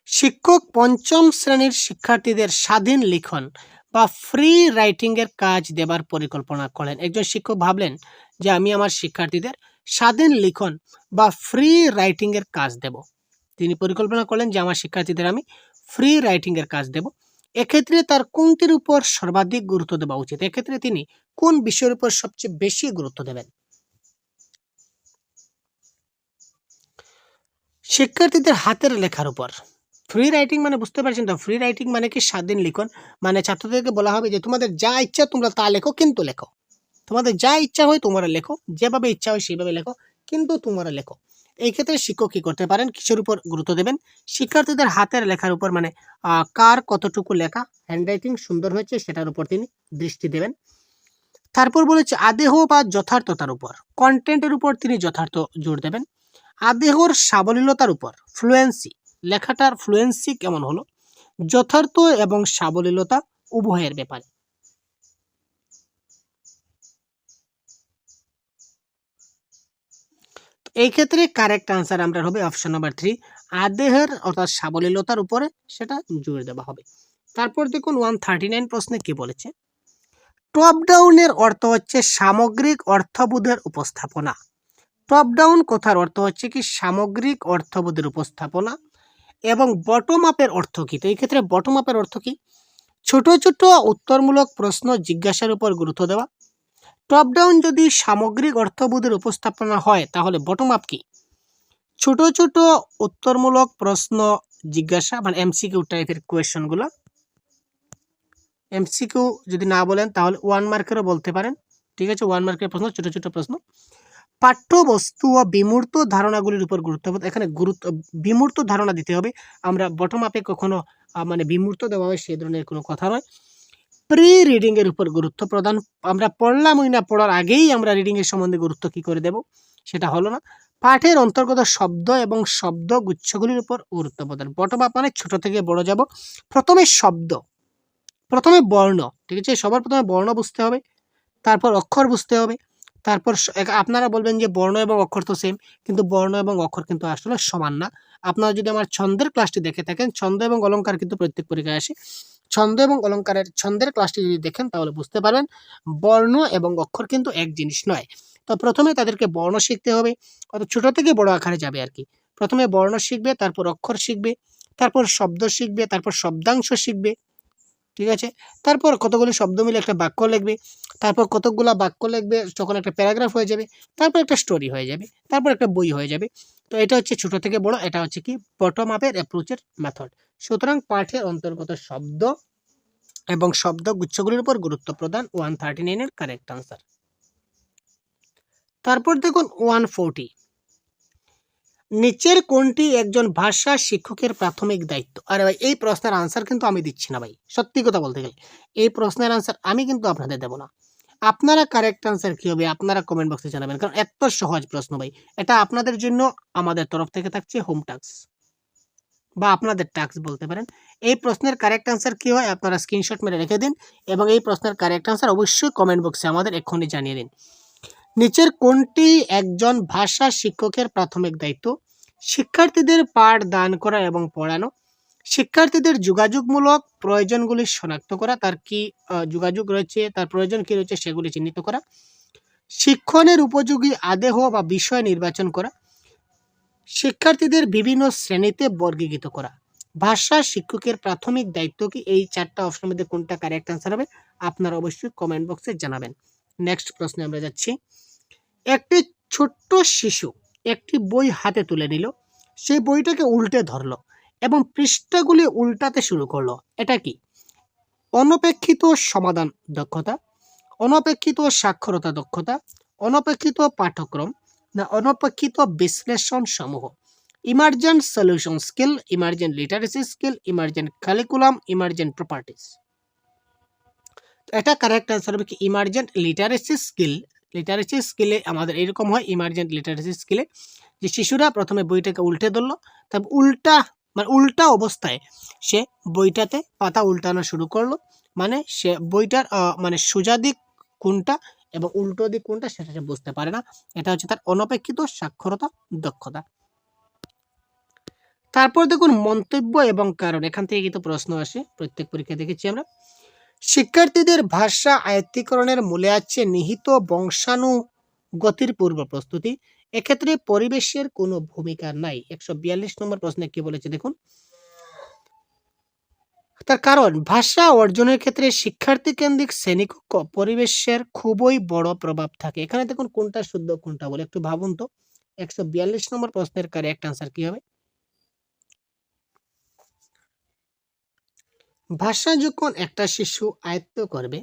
শিক্ষক পঞ্চম শ্রেণীর শিক্ষার্থীদের স্বাধীন লিখন বা ফ্রি রাইটিং এর কাজ দেবার পরিকল্পনা করেন। একজন শিক্ষক ভাবলেন যে আমি আমার শিক্ষার্থীদের স্বাধীন লিখন বা ফ্রি রাইটিং এর কাজ দেব। তিনি পরিকল্পনা করলেন যে আমার শিক্ষার্থীদের আমি ফ্রি রাইটিং এর কাজ দেব। এক্ষেত্রে তার কোনটির উপর সর্বাধিক গুরুত্ব দেওয়া উচিত? এক্ষেত্রে তিনি কোন বিষয়ের উপর সবচেয়ে বেশি গুরুত্ব দেবেন? শিক্ষার্থীদের হাতের লেখার উপর। ফ্রি রাইটিং মানে বুঝতে পারছেন তো, ফ্রি রাইটিং মানে কি স্বাধীন লিখন। মানে ছাত্রদেরকে বলা হবে যে তোমাদের যা ইচ্ছা তোমরা তা লেখো, কিন্তু লেখো। তোমাদের যা ইচ্ছা হয় তোমরা লেখো, যেভাবে ইচ্ছা হয় সেইভাবে লেখো, কিন্তু তোমরা লেখো। এই ক্ষেত্রে শিক্ষক কি করতে পারেন, কিসের উপর গুরুত্ব দেবেন? শিক্ষার্থীদের হাতের লেখার উপর, মানে কার কতটুকু লেখা হ্যান্ডরাইটিং সুন্দর হয়েছে সেটার উপর তিনি দৃষ্টি দেবেন। তারপর বলেছে আদেহ বা যথার্থতার উপর, কন্টেন্টের উপর তিনি যথার্থ জোর দেবেন। আদেহর সাবলীলতার উপর, ফ্লুয়েন্সি, লেখাটার ফ্লুয়েন্সি কেমন হলো, যথার্থ এবং সাবলীলতা উভয়ের ব্যাপারে। এই ক্ষেত্রে কারেক্ট আনসার আমরা হবে অপশন নাম্বার 3, আদেহের অর্থাৎ সাবলীলতার উপরে সেটা জোর দেওয়া হবে। তারপর দেখুন 139 প্রশ্নে কি বলেছে, টপ ডাউনের অর্থ হচ্ছে সামগ্রিক অর্থবোধের উপস্থাপনা। টপ ডাউন কথার অর্থ হচ্ছে কি সামগ্রিক অর্থবোধের উপস্থাপনা। এবং বটম আপের অর্থ কি? তো এই ক্ষেত্রে বটম আপের অর্থ কি? ছোট ছোট উত্তরমূলক প্রশ্ন জিজ্ঞাসার উপর গুরুত্ব দেওয়া। টপ ডাউন যদি সামগ্রিক অর্থবোধের উপস্থাপনা হয় তাহলে বটম আপ কি? ছোট ছোট উত্তরমূলক প্রশ্ন জিজ্ঞাসা, মানে এমসিকিউ টাইপের কোয়েশ্চনগুলো। এমসিকিউ যদি না বলেন তাহলে 1 মার্কেরও বলতে পারেন। ঠিক আছে, 1 মার্কের প্রশ্ন, ছোট ছোট প্রশ্ন। পাঠ্যবস্তু ও বিমূর্ত ধারণাগুলির উপর গুরুত্ব, এখানে বিমূর্ত ধারণা দিতে হবে। আমরা বটম আপে কখনো মানে বিমূর্ত দেওয়া হয় সেই ধরনের কোনো কথা নয়। প্রি রিডিং এর উপর গুরুত্ব প্রদান, আমরা পড়লামই না, পড়ার আগেই আমরা রিডিং এর সম্বন্ধে গুরুত্ব কি করে দেব, সেটা হলো না। পাঠের অন্তর্গত শব্দ এবং শব্দ গুচ্ছগুলির উপর গুরুত্ব প্রদান। বটম আপ মানে ছোট থেকে বড় যাব। প্রথমে শব্দ, প্রথমে বর্ণ, ঠিক আছে, সবার প্রথমে বর্ণ বুঝতে হবে, তারপর অক্ষর বুঝতে হবে। তারপর আপনারা বলবেন যে বর্ণ এবং অক্ষর তো সেম, কিন্তু বর্ণ এবং অক্ষর কিন্তু আসলে সমান না। আপনারা যদি আমার ছন্দের ক্লাসটি দেখে থাকেন, ছন্দ এবং অলংকার কিন্তু প্রত্যেক পরীক্ষায় আসে। ছন্দ এবং অলংকারের ছন্দের ক্লাসটি যদি দেখেন তাহলে বুঝতে পারবেন বর্ণ এবং অক্ষর কিন্তু এক জিনিস নয়। তো প্রথমে তাদেরকে বর্ণ শিখতে হবে, অত ছোট থেকে বড় আকারে যাবে আর কি। প্রথমে বর্ণ শিখবে, তারপর অক্ষর শিখবে, তারপর শব্দ শিখবে, তারপর শব্দাংশ শিখবে। ঠিক আছে, তারপর কতগুলি শব্দ মিলে একটা বাক্য লিখবে, তারপর কতগুলা বাক্য লিখবে, তখন একটা প্যারাগ্রাফ হয়ে যাবে, তারপর একটা স্টোরি হয়ে যাবে, তারপর একটা বই হয়ে যাবে। তো এটা হচ্ছে ছোট থেকে বড়, এটা হচ্ছে কি বটম আপের অ্যাপ্রোচের মেথড। সুতরাং পাঠের অন্তর্গত শব্দ এবং শব্দ গুচ্ছগুলির উপর গুরুত্ব প্রদান 139 এর কারেক্ট আনসার। তারপর দেখুন 140, নিচের কোনটি একজন ভাষা শিক্ষকের প্রাথমিক দায়িত্ব? আরে ভাই এই প্রশ্নের আনসার কিন্তু আমি দিচ্ছি না ভাই, সত্যি কথা বলতে গেলে এই প্রশ্নের আনসার আমি কিন্তু আপনাদের দেব না। আপনারা কারেক্ট আনসার কি হবে আপনারা কমেন্ট বক্সে জানাবেন, কারণ এত সহজ প্রশ্ন ভাই। এটা আপনাদের জন্য আমাদের তরফ থেকে থাকছে হোম টাস্ক বা আপনাদের টাস্ক বলতে পারেন। এই প্রশ্নের কারেক্ট আনসার কি হয় আপনারা স্ক্রিনশট মেরে রেখে দিন এবং এই প্রশ্নের কারেক্ট আনসার অবশ্যই কমেন্ট বক্সে আমাদের এক্ষুনি জানিয়ে দিন। নিচের কোনটি একজন ভাষা শিক্ষকের প্রাথমিক দায়িত্ব? শিক্ষার্থীদের পাঠ দান করা এবং পড়ানো, শিক্ষার্থীদের যোগাযোগমূলক প্রয়োজনগুলি শনাক্ত করা, তার কি যোগাযোগ রয়েছে, তার প্রয়োজন কি রয়েছে সেগুলি চিহ্নিত করা, শিক্ষণের উপযোগী আদেহ বা বিষয় নির্বাচন করা, শিক্ষার্থীদের বিভিন্ন শ্রেণীতে বর্গীকৃত করা। ভাষা শিক্ষকের প্রাথমিক দায়িত্ব কি? এই 4টা অপশনের মধ্যে কোনটা কারেক্ট আনসার হবে আপনারা অবশ্যই কমেন্ট বক্সে জানাবেন। নেক্সট প্রশ্নে আমরা যাচ্ছি। একটি ছোট্ট শিশু একটি বই হাতে তুলে নিল, সেই বইটাকে উল্টে ধরলো এবং পৃষ্ঠাগুলি উল্টাতে শুরু করলো। এটা কি? অনপেক্ষিত সমাধান দক্ষতা, অনপেক্ষিত সাক্ষরতা দক্ষতা, অনপেক্ষিত পাঠ্যক্রম, না অনপেক্ষিত বিশ্লেষণ সমূহ। Emergent solution skill, emergent literacy skill, emergent curriculum, emergent properties. এটা কারেক্ট আনসার হবে কি ইমার্জেন্ট লিটারেসি স্কিল। লিটারেসি স্কিলে আমাদের এরকম হয়, ইমার্জেন্ট লিটারেসি স্কিলে যে শিশুরা প্রথমে বইটাকে উল্টে ধরলো, তারপর উল্টা অবস্থায় সে বইটাতে পাতা উল্টানো শুরু করলো, মানে সে বইটার মানে সোজা দিক কোনটা এবং উল্টো দিক কোনটা সেটা সে বুঝতে পারে না। এটা হচ্ছে তার অনপেক্ষিত সাক্ষরতা দক্ষতা। তারপর দেখুন মন্তব্য এবং কারণ, এখান থেকে কিন্তু প্রশ্ন আসে, প্রত্যেক পরীক্ষা দেখেছি আমরা। শিক্ষার্থীদের ভাষা আয়ত্তীকরণের মূলে আছে নিহিত বংশানুগতির পূর্ব প্রস্তুতি, এক্ষেত্রে পরিবেশের কোনো ভূমিকা নাই। 142 নম্বর প্রশ্নে কি বলেছে দেখুন। তার কারণ ভাষা অর্জনের ক্ষেত্রে শিক্ষার্থী কেন্দ্রিক শ্রেণীকক্ষ পরিবেশের খুবই বড় প্রভাব থাকে। এখানে দেখুন কোনটা শুদ্ধ কোনটা বলে একটু ভাবুন তো। 142 নম্বর প্রশ্নের কারেক্ট আনসার কি হবে? ভাষা যখন একটা শিশু আয়ত্ত করবে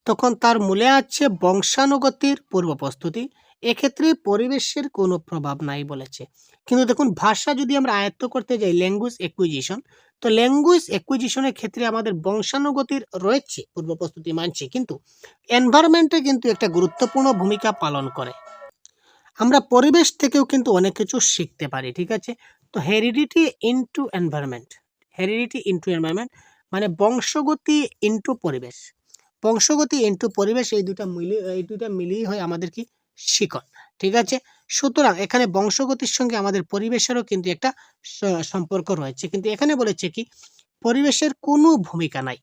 তখন তার মূলে আছে বংশানুগতির পূর্ব প্রস্তুতি, এক্ষেত্রে পরিবেশের কোনো প্রভাব নাই বলেছে। কিন্তু দেখুন ভাষা যদি আমরা আয়ত্ত করতে যাই ল্যাঙ্গুয়েজ একুইজিশন, তো ল্যাঙ্গুয়েজ একুইজিশনের ক্ষেত্রে আমাদের বংশানুগতির রয়েছে পূর্ব প্রস্তুতি মানছি, কিন্তু এনভায়রনমেন্টে কিন্তু একটা গুরুত্বপূর্ণ ভূমিকা পালন করে। আমরা পরিবেশ থেকেও কিন্তু অনেক কিছু শিখতে পারি, ঠিক আছে? তো heredity into environment, heredity into environment মানে বংশগতি ইনটু পরিবেশ, বংশগতি ইনটু পরিবেশ, এই দুটা মিলিয়ে হয় আমাদের কি শিকড়, ঠিক আছে? সুতরাং এখানে বংশগতির সঙ্গে আমাদের পরিবেশেরও কিন্তু একটা সম্পর্ক রয়েছে, কিন্তু এখানে বলেছে কি পরিবেশের কোনো ভূমিকা নাই।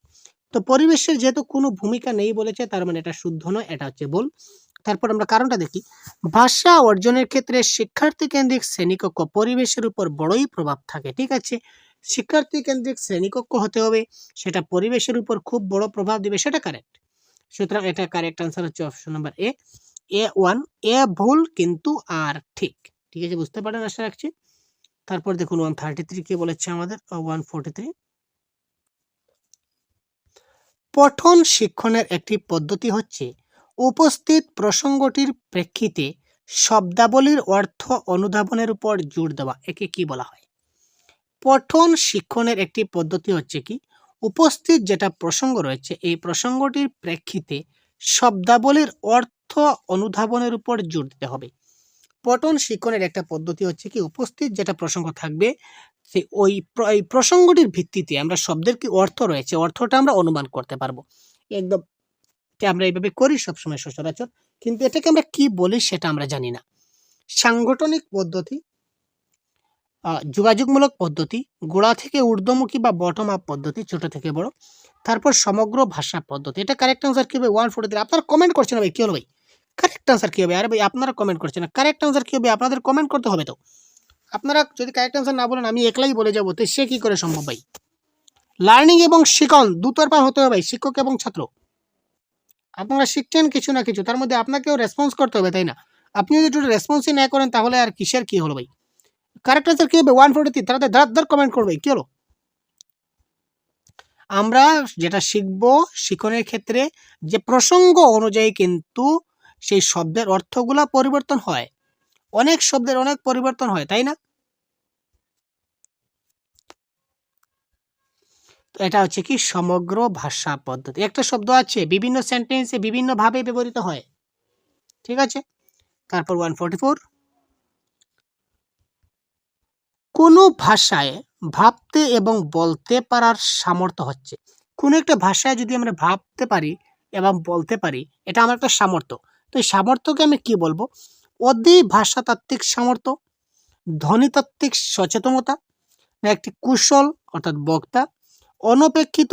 তো পরিবেশের যেহেতু কোনো ভূমিকা নেই বলেছে, তার মানে এটা শুদ্ধ নয়, এটা হচ্ছে ভুল। তারপর আমরা কারণটা দেখি। ভাষা অর্জনের ক্ষেত্রে শিক্ষার্থী কেন্দ্রিক শ্রেণীকক্ষ পরিবেশের উপর বড়ই প্রভাব থাকে, ঠিক আছে? শিক্ষার্থী কেন্দ্রিক শ্রেণীকক্ষ হতে হবে, সেটা পরিবেশের উপর খুব বড় প্রভাব দিবে, সেটা কারেক্ট। সুতরাং এটা কারেক্ট আনসার হচ্ছে অপশন নাম্বার এ। A1 এ ভুল কিন্তু আর ঠিক, ঠিক আছে? বুঝতে পারেন আশা রাখছি। তারপর দেখুন 133 কি বলেছে আমাদের 143। পঠন শিক্ষণের একটি পদ্ধতি হচ্ছে উপস্থিত প্রসঙ্গটির প্রেক্ষিতে শব্দাবলীর অর্থ অনুধাবনের উপর জোর দেওয়া, একে কি বলা হয়? পঠন শিক্ষণের একটি পদ্ধতি হচ্ছে কি উপস্থিত যেটা প্রসঙ্গ রয়েছে এই প্রসঙ্গটির প্রেক্ষিতে শব্দাবলীর অর্থ অনুধাবনের উপর জোর দিতে হবে। পঠন শিক্ষণের একটা পদ্ধতি হচ্ছে কি উপস্থিত যেটা প্রসঙ্গ থাকবে ওই প্রসঙ্গটির ভিত্তিতে আমরা শব্দের কি অর্থ রয়েছে অর্থটা আমরা অনুমান করতে পারবো। একদম আমরা এইভাবে করি সবসময় সচরাচর, কিন্তু এটাকে আমরা কি বলি সেটা আমরা জানি না। সাংগঠনিক পদ্ধতি, যোগাযোগমূলক পদ্ধতি, গোড়া থেকে ঊর্ধ্বমুখী বা বটম আপ পদ্ধতি, ছোট থেকে বড়। তারপর সমগ্র ভাষা পদ্ধতি। এটা কারেক্ট আনসার কি হবে? 143। আপনারা কমেন্ট করছেন ভাই, কি হলো ভাই? কারেক্ট আনসার কি হবে? আরে ভাই আপনারা কমেন্ট করছেন না, কারেক্ট আনসার কি হবে? আপনাদের কমেন্ট করতে হবে তো। আপনারা যদি কারেক্ট আনসার না বলেন আমি একলাই বলে যাবো, তো সে কি করে সম্ভব ভাই? লার্নিং এবং শিখন দুতরফা হতে হবে ভাই, শিক্ষক এবং ছাত্র। আপনারা শিখছেন কিছু না কিছু, তার মধ্যে আপনাকেও রেসপন্স করতে হবে, তাই না? আপনি যদি একটু রেসপন্সই না করেন তাহলে আর কিসের কি হলো ভাই? কারেক্ট আনসার কি হবে? 143। তাড়াতাড়ি ধার কমেন্ট করবে, কি হলো? আমরা যেটা শিখবো শিখনের ক্ষেত্রে যে প্রসঙ্গ অনুযায়ী কিন্তু সেই শব্দের অর্থগুলা পরিবর্তন হয়, অনেক শব্দের অনেক পরিবর্তন হয়, তাই না? তো এটা হচ্ছে কি সমগ্র ভাষা পদ্ধতি। একটা শব্দ আছে বিভিন্ন সেন্টেন্সে বিভিন্ন ভাবে ব্যবহৃত হয়, ঠিক আছে? তারপর 144 কোন ভাষায় ভাবতে এবং বলতে পারার সামর্থ্য হচ্ছে। কোনো একটা ভাষায় যদি আমরা ভাবতে পারি এবং বলতে পারি এটা আমার একটা সামর্থ্য। তো এই সামর্থ্যকে আমি কি বলবো? অধি ভাষাতাত্ত্বিক সামর্থ্য, ধ্বনিতাত্ত্বিক সচেতনতা, না একটি কুশল অর্থাৎ বক্তা, অনপেক্ষিত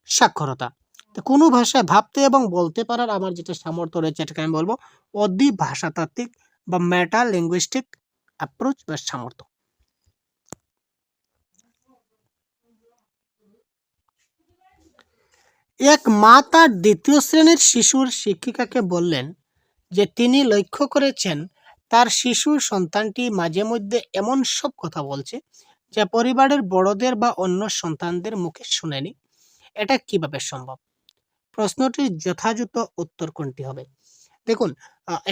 সাক্ষরতা। তো কোনো ভাষায় ভাবতে এবং বলতে পারার আমার যেটা সামর্থ্য রয়েছে এটাকে আমি বলবো অধিভাষাতাত্ত্বিক বা মেটা লিঙ্গুইস্টিক অ্যাপ্রোচ বা সামর্থ্য। এক মা তার দ্বিতীয় শ্রেণীর শিশুর শিক্ষিকাকে বললেন যে তিনি লক্ষ্য করেছেন তার শিশু সন্তানটি মাঝে মধ্যে এমন সব কথা বলছে যা পরিবারের বড়দের বা অন্য সন্তানদের মুখে শুনেনি। এটা কিভাবে সম্ভব? প্রশ্নটির যথাযথ উত্তর কোনটি হবে? দেখুন,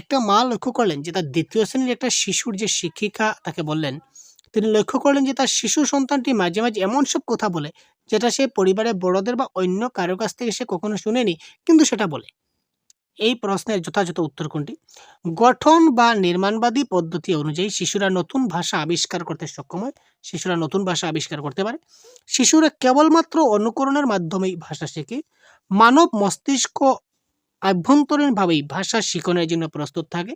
একটা মা লক্ষ্য করলেন যে তার দ্বিতীয় শ্রেণীর একটা শিশুর যে শিক্ষিকা তাকে বললেন, তিনি লক্ষ্য করলেন যে তার শিশু সন্তানটি মাঝে মাঝে এমন সব কথা বলে যেটা সে পরিবারের বড়দের বা অন্য কারো কাছ থেকে সে কখনো শুনেনি, কিন্তু সেটা বলে। এই প্রশ্নের যথাযথ উত্তর কোনটি? গঠন বা নির্মাণবাদী পদ্ধতি অনুযায়ী শিশুরা নতুন ভাষা আবিষ্কার করতে সক্ষম হয়। শিশুরা নতুন ভাষা আবিষ্কার করতে পারে। শিশুরা কেবলমাত্র অনুকরণের মাধ্যমেই ভাষা শেখে। মানব মস্তিষ্ক আভ্যন্তরীণভাবেই ভাষা শিখনের জন্য প্রস্তুত থাকে।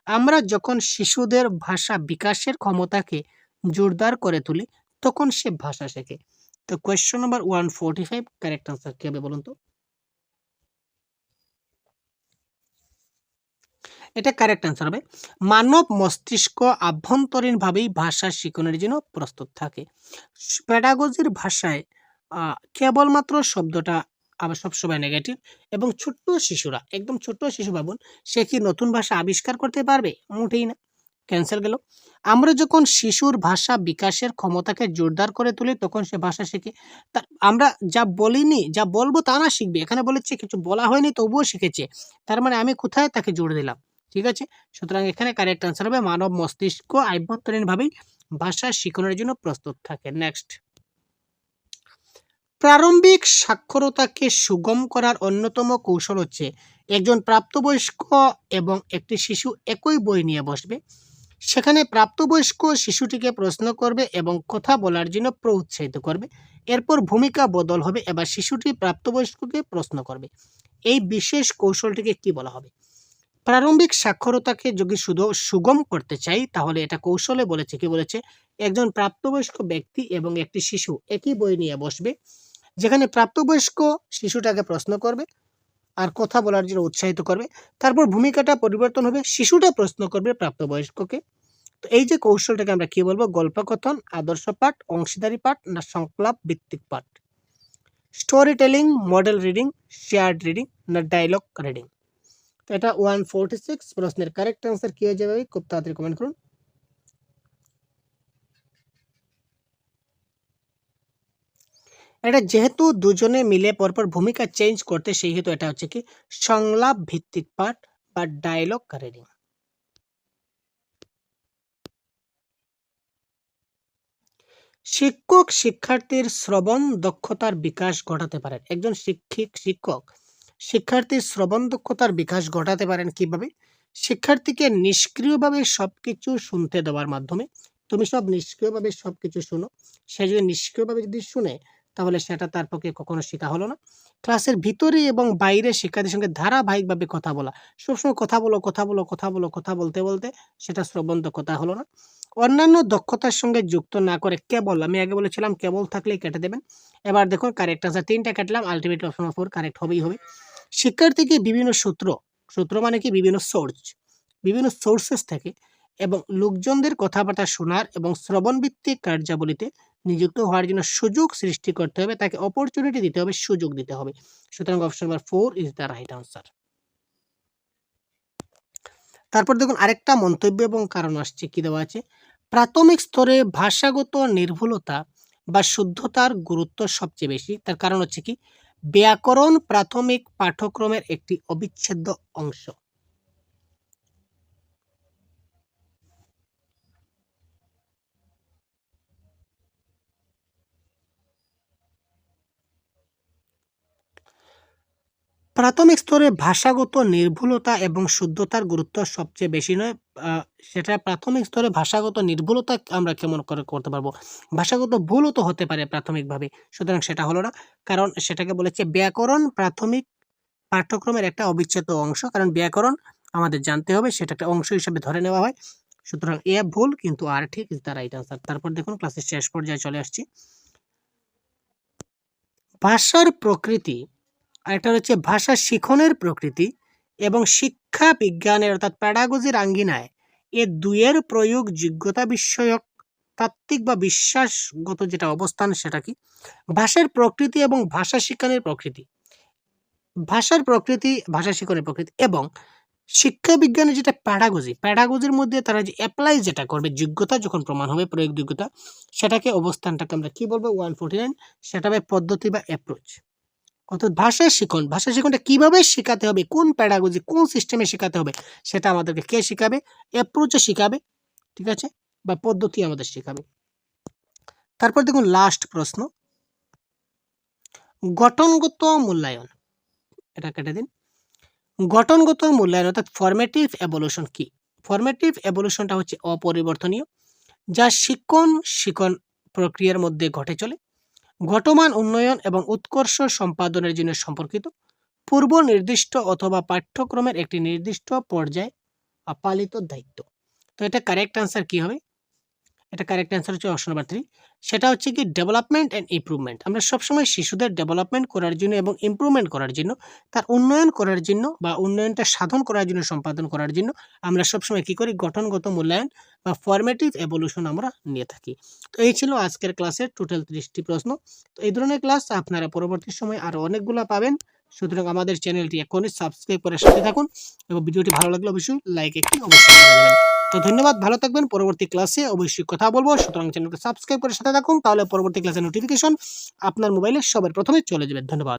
আমরা যখন শিশুদের ভাষা বিকাশের ক্ষমতাকে জোরদার করে তুলি তখন সে ভাষা শেখে। তো কোয়েশ্চন নাম্বার 145 কারেক্ট আনসার কি হবে বলুন তো? এটা কারেক্ট আনসার হবে মানব মস্তিষ্ক আভ্যন্তরীণভাবেই ভাষা শিখনের জন্য প্রস্তুত থাকে। প্যাডাগজির ভাষায় কেবলমাত্র শব্দটা আবার সবসময় নেগেটিভ। এবং ছোট্ট শিশুরা, একদম ছোট্ট শিশু ভাবুন, সে কি নতুন ভাষা আবিষ্কার করতে পারবে? মোটেই না। ক্যান্সেল গেল। আমরা যখন শিশুর ভাষা বিকাশের ক্ষমতাকে জোরদার করে তুলি তখন সে ভাষা শেখে। তা আমরা যা বলিনি, যা বলবো তা না শিখবে। এখানে বলেছে কিছু বলা হয়নি তবুও শিখেছে। তার মানে আমি কোথায় তাকে জোর দিলাম? ঠিক আছে? সুতরাং এখানে কারেক্ট আনসার হবে মানব মস্তিষ্ক আভ্যন্তরীণভাবেই ভাষা শিখনের জন্য প্রস্তুত থাকে। নেক্সট, প্রারম্ভিক সাক্ষরতাকে সুগম করার অন্যতম কৌশল হচ্ছে একজন প্রাপ্তবয়স্ক এবং একটি শিশু একই বই নিয়ে বসবে। সেখানে প্রাপ্তবয়স্ক শিশুটিকে প্রশ্ন করবে এবং কথা বলার জন্য প্রোৎসাহিত করবে। এরপর ভূমিকা বদল হবে, এবার শিশুটি প্রাপ্তবয়স্ককে প্রশ্ন করবে। এই বিশেষ কৌশলটিকে কি বলা হবে? প্রারম্ভিক সাক্ষরতাকে যদি শুধু সুগম করতে চাই তাহলে এটা কৌশলে বলেছে, কি বলেছে? একজন প্রাপ্তবয়স্ক ব্যক্তি এবং একটি শিশু একই বই নিয়ে বসবে, যেখানে প্রাপ্তবয়স্ক শিশুটাকে প্রশ্ন করবে আর কথা বলার জন্য উৎসাহিত করবে। তারপর ভূমিকাটা পরিবর্তন হবে, শিশুটা প্রশ্ন করবে প্রাপ্তবয়স্ককে। তো এই যে কৌশলটাকে আমরা কি বলবো? গল্পকথন, আদর্শ পাঠ, অংশীদারি পাঠ না সংলাপ ভিত্তিক পাঠ? Story telling, model reading, shared reading না ডায়লগ রিডিং? তো এটা 146 প্রশ্নের কারেক্ট আনসার কি হয়ে যাবে? খুব তাড়াতাড়ি কমেন্ট করুন। এটা যেহেতু দুজনে মিলে পরপর ভূমিকা চেঞ্জ করতে, সেই হেতু এটা হচ্ছে কি সংলাপ ভিত্তিক পাঠ বা ডায়লগ রিডিং। শিক্ষক শিক্ষার্থীর শ্রবণ দক্ষতার বিকাশ ঘটাতে পারেন। একজন শিক্ষক শিক্ষার্থীর শ্রবণ দক্ষতার বিকাশ ঘটাতে পারেন কিভাবে? শিক্ষার্থীকে নিষ্ক্রিয়ভাবে সবকিছু শুনতে দেওয়ার মাধ্যমে। তুমি নিষ্ক্রিয়ভাবে সবকিছু শুনো। সে যদি নিষ্ক্রিয়ভাবে যদি শুনে তাহলে সেটা তার পক্ষে কখনো শেখা হলো না। ক্লাসের ভিতরে এবং বাইরে শিক্ষার্থীর সঙ্গে ধারাবাহিকভাবে কথা বলা। সবসময় কথা বলো, কথা বলো, কথা বলো, কথা বলতে বলতে সেটা শ্রবণ দক্ষতা হলো না। অন্যান্য দক্ষতার সঙ্গে যুক্ত না করে কেবল, আমি আগে বলেছিলাম কেবল থাকলেই কেটে দেবেন। এবার দেখুন কারেক্ট আনসার 3টা কাটলাম, আলটিমেটলি অপশন 4 কারেক্ট হবেই হবে। শিক্ষার্থীকে বিভিন্ন সূত্র মানে কি বিভিন্ন বিভিন্ন সোর্সেস থেকে এবং লোকজনদের কথাবার্তা শোনার এবং শ্রবণ ভিত্তিক কার্যাবলীতে নিযুক্ত হওয়ার জন্য সুযোগ সৃষ্টি করতে হবে, তাকে অপরচুনিটি দিতে হবে, সুযোগ দিতে হবে। সুতরাং option number 4 is the right answer. তারপর দেখুন আরেকটা মন্তব্য এবং কারণ আসছে, কি দেওয়া আছে? প্রাথমিক স্তরে ভাষাগত নির্ভুলতা বা শুদ্ধতার গুরুত্ব সবচেয়ে বেশি। তার কারণ হচ্ছে কি ব্যাকরণ প্রাথমিক পাঠ্যক্রমের একটি অবিচ্ছেদ্য অংশ। প্রাথমিক স্তরে ভাষাগত নির্ভুলতা এবং শুদ্ধতার গুরুত্ব সবচেয়ে বেশি নয়। সেটা প্রাথমিক স্তরে ভাষাগত নির্ভুলতা আমরা কেমন করে করতে পারবো? ভাষাগত ভুলও তো হতে পারে প্রাথমিকভাবে। সুতরাং সেটা হলো না। কারণ সেটাকে বলেছে ব্যাকরণ প্রাথমিক পাঠ্যক্রমের একটা অবিচ্ছেদ্য অংশ। কারণ ব্যাকরণ আমাদের জানতে হবে, সেটা একটা অংশ হিসেবে ধরে নেওয়া হয়। সুতরাং এ ভুল কিন্তু আর ঠিক ইজ দ্য রাইট আনসার। তারপর দেখুন ক্লাসের শেষ পর্যায়ে চলে আসছি। ভাষার প্রকৃতি আরেকটা হচ্ছে ভাষা শিখনের প্রকৃতি এবং শিক্ষা বিজ্ঞানের অর্থাৎ প্যাডাগজির আঙ্গিনায় এ দুইয়ের প্রয়োগ যোগ্যতা বিষয়ক তাত্ত্বিক বা বিশ্বাসগত যেটা অবস্থান সেটা কি? ভাষার প্রকৃতি এবং ভাষা শিক্ষণের প্রকৃতি, ভাষার প্রকৃতি, ভাষা শিক্ষণের প্রকৃতি এবং শিক্ষা বিজ্ঞানের যেটা প্যাডাগজির মধ্যে তারা যে অ্যাপ্লাই যেটা করবে যোগ্যতা যখন প্রমাণ হবে প্রয়োগ যোগ্যতা, সেটাকে অবস্থানটাকে আমরা কি বলবো? 149, সেটা হবে পদ্ধতি বা অ্যাপ্রোচ। অর্থাৎ ভাষা শিখনটা কিভাবে শেখাতে হবে, কোন প্যাডাগজি কোন সিস্টেমে শেখাতে হবে, সেটা আমাদেরকে কে শিখাবে? অ্যাপ্রোচে শিখাবে, ঠিক আছে, বা পদ্ধতি আমাদের শেখাবে। তারপর দেখুন লাস্ট প্রশ্ন, গঠনগত মূল্যায়ন, এটা কেটে দিন। গঠনগত মূল্যায়ন অর্থাৎ ফরমেটিভ এভলিউশন কি? ফরমেটিভ এভলিউশনটা হচ্ছে অপরিবর্তনীয়, যা শিক্ষণ প্রক্রিয়ার মধ্যে ঘটে চলে, ঘটমান উন্নয়ন এবং উৎকর্ষ সম্পাদনের জন্য সম্পর্কিত, পূর্ব নির্দিষ্ট অথবা পাঠ্যক্রমের একটি নির্দিষ্ট পর্যায়ে পালিত দায়িত্ব। তো এটা কারেক্ট আনসার কি হবে? এটা কারেক্ট অ্যান্সার হচ্ছে অপশন নাম্বার 3, সেটা হচ্ছে কি ডেভেলপমেন্ট অ্যান্ড ইমপ্রুভমেন্ট। আমরা সবসময় শিশুদের ডেভেলপমেন্ট করার জন্য এবং ইমপ্রুভমেন্ট করার জন্য, তার উন্নয়ন করার জন্য বা উন্নয়নটা সাধন করার জন্য, সম্পাদন করার জন্য আমরা সবসময় কী করি? গঠনগত মূল্যায়ন বা ফরমেটিভ এভলিউশন আমরা নিয়ে থাকি। তো এই ছিল আজকের ক্লাসের টোটাল 30টি প্রশ্ন। তো এই ধরনের ক্লাস আপনারা পরবর্তী সময় আরও অনেকগুলো পাবেন, সুতরাং আমাদের চ্যানেলটি এখনই সাবস্ক্রাইব করে সাথে থাকুন এবং ভিডিওটি ভালো লাগলে অবশ্যই লাইক একটি অবশ্যই করে দেবেন। তো ধন্যবাদ, ভালো থাকবেন, পরবর্তী ক্লাসে অবশ্যই কথা বলবো, সুতরাং চ্যানেলকে সাবস্ক্রাইব করে সাথে থাকুন, তাহলে পরবর্তী ক্লাসের নোটিফিকেশন আপনার মোবাইলে সবার প্রথমে চলে যাবে। ধন্যবাদ।